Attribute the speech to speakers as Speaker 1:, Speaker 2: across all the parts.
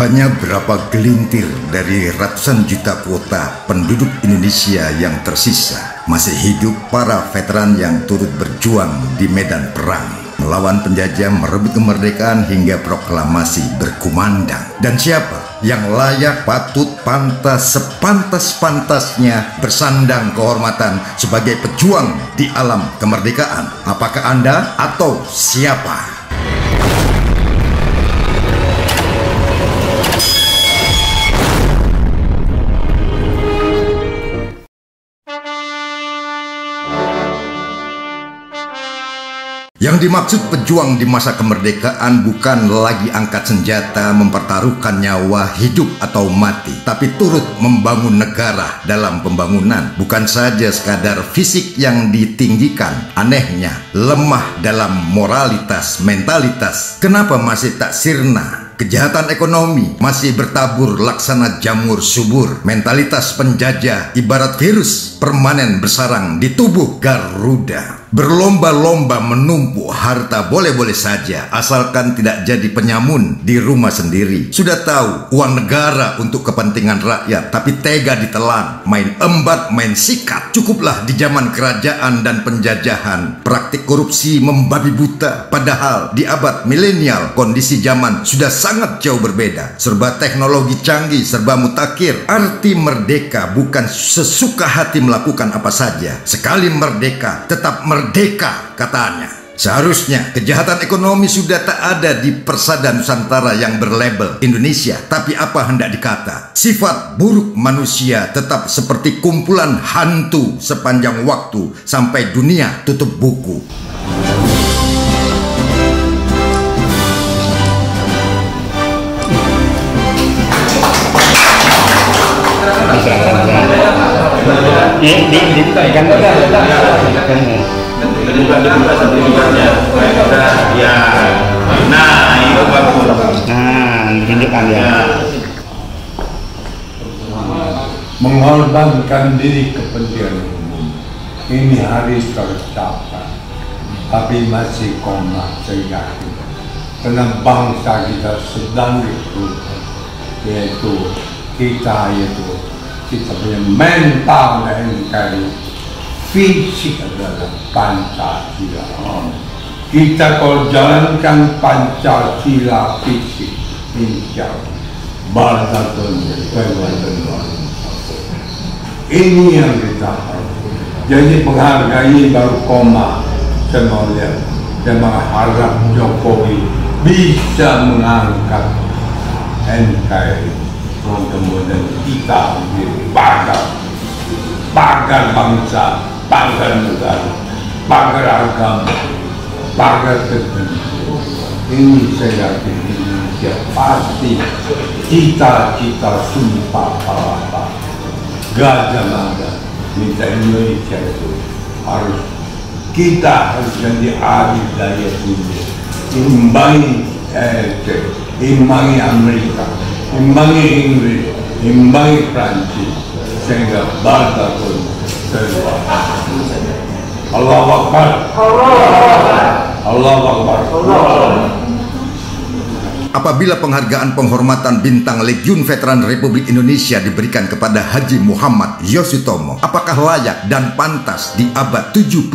Speaker 1: Hanya berapa gelintir dari ratusan juta kuota penduduk Indonesia yang tersisa masih hidup para veteran yang turut berjuang di medan perang, melawan penjajah, merebut kemerdekaan hingga proklamasi berkumandang. Dan siapa yang layak, patut, pantas, sepantas-pantasnya bersandang kehormatan sebagai pejuang di alam kemerdekaan? Apakah Anda atau siapa? Yang dimaksud pejuang di masa kemerdekaan bukan lagi angkat senjata mempertaruhkan nyawa hidup atau mati, tapi turut membangun negara dalam pembangunan. Bukan saja sekadar fisik yang ditinggikan, anehnya lemah dalam moralitas, mentalitas. Kenapa masih tak sirna? Kejahatan ekonomi masih bertabur laksana jamur subur. Mentalitas penjajah ibarat virus permanen bersarang di tubuh Garuda. Berlomba-lomba menumpuk harta boleh-boleh saja, asalkan tidak jadi penyamun di rumah sendiri. Sudah tahu uang negara untuk kepentingan rakyat, tapi tega ditelan, main embat, main sikat. Cukuplah di zaman kerajaan dan penjajahan praktik korupsi membabi buta. Padahal di abad milenial kondisi zaman sudah sangat jauh berbeda. Serba teknologi canggih, serba mutakhir. Arti merdeka bukan sesuka hati melakukan apa saja. Sekali merdeka, tetap merdeka katanya. Seharusnya kejahatan ekonomi sudah tak ada di persada Nusantara yang berlabel Indonesia. Tapi apa hendak dikata, sifat buruk manusia tetap seperti kumpulan hantu sepanjang waktu sampai dunia tutup buku.
Speaker 2: Ditunjukkan ya.
Speaker 3: Mengorbankan diri kepentingan umum ini harus tercapai, tapi masih koma saya yakin karena bangsa kita sedang dibutuhkan, yaitu kita punya mental NKRI, fisik adalah Pancasila. Kita kalau jalankan Pancasila fisik, insya Allah ini yang kita harus. Jadi penghargaan baru koma. Saya mau lihat, saya mengharap Jokowi bisa mengangkat NKRI, kemudian kita menjadi pagar bangsa, pagar negara, pagar agama, pagar tertentu. Ini saya yakin Indonesia pasti cita-cita sumpah apa Gajah Mada minta Indonesia itu harus, kita harus jadi adil daya dunia, imbangi Amerika, imbangi Inggris, imbangi Prancis, sehingga bangsa pun terluar. Allahu Akbar. Allahu Akbar.
Speaker 1: Apabila penghargaan penghormatan bintang Legiun Veteran Republik Indonesia diberikan kepada Haji Muhammad Yosutomo, apakah layak dan pantas di abad 76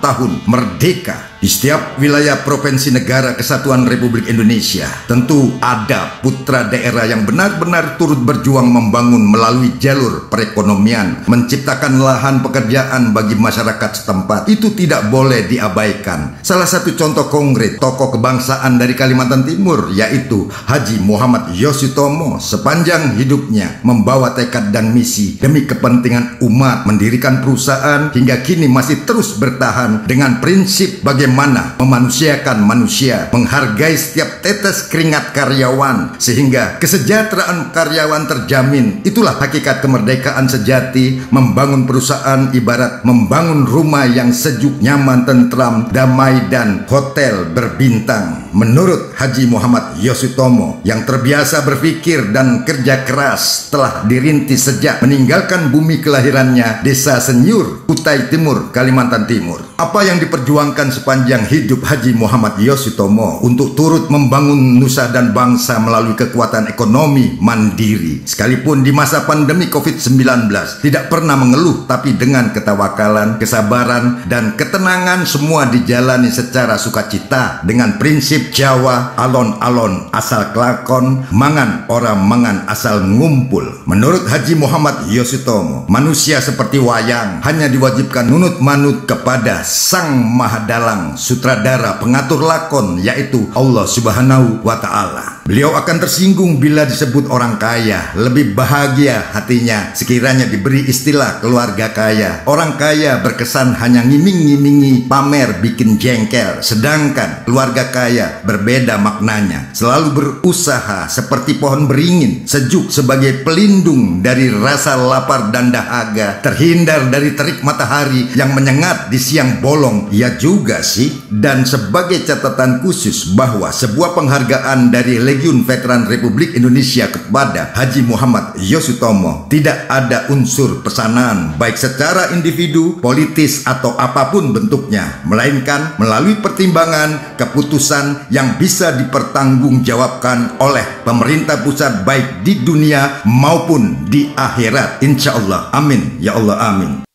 Speaker 1: tahun merdeka? Di setiap wilayah provinsi negara kesatuan Republik Indonesia tentu ada putra daerah yang benar-benar turut berjuang membangun melalui jalur perekonomian, menciptakan lahan pekerjaan bagi masyarakat setempat. Itu tidak boleh diabaikan. Salah satu contoh konkret tokoh kebangsaan dari Kalimantan Timur yaitu Haji Muhammad Yosutomo. Sepanjang hidupnya membawa tekad dan misi demi kepentingan umat, mendirikan perusahaan hingga kini masih terus bertahan dengan prinsip bagaimana memanusiakan manusia, menghargai setiap tetes keringat karyawan sehingga kesejahteraan karyawan terjamin. Itulah hakikat kemerdekaan sejati. Membangun perusahaan ibarat membangun rumah yang sejuk, nyaman, tentram, damai, dan hotel berbintang. Menurut Haji Muhammad Yosutomo yang terbiasa berpikir dan kerja keras telah dirintis sejak meninggalkan bumi kelahirannya, Desa Senyur, Kutai Timur, Kalimantan Timur. Apa yang diperjuangkan sepanjang panjang hidup Haji Muhammad Yosutomo untuk turut membangun nusa dan bangsa melalui kekuatan ekonomi mandiri. Sekalipun di masa pandemi COVID-19 tidak pernah mengeluh, tapi dengan ketawakalan, kesabaran, dan ketenangan semua dijalani secara sukacita dengan prinsip Jawa, alon-alon asal kelakon, mangan orang mangan asal ngumpul. Menurut Haji Muhammad Yosutomo, manusia seperti wayang hanya diwajibkan nunut manut kepada Sang Mahadalang, sutradara pengatur lakon, yaitu Allah Subhanahu wa Ta'ala. Beliau akan tersinggung bila disebut orang kaya. Lebih bahagia hatinya sekiranya diberi istilah keluarga kaya. Orang kaya berkesan hanya ngiming-ngimingi, pamer, bikin jengkel. Sedangkan keluarga kaya berbeda maknanya. Selalu berusaha seperti pohon beringin, sejuk sebagai pelindung dari rasa lapar dan dahaga, terhindar dari terik matahari yang menyengat di siang bolong. Ya juga sih. Dan sebagai catatan khusus bahwa sebuah penghargaan dari Legiun Veteran Republik Indonesia kepada Haji Muhammad Yosutomo tidak ada unsur pesanan baik secara individu, politis, atau apapun bentuknya, melainkan melalui pertimbangan keputusan yang bisa dipertanggungjawabkan oleh pemerintah pusat baik di dunia maupun di akhirat. Insya Allah. Amin. Ya Allah, amin.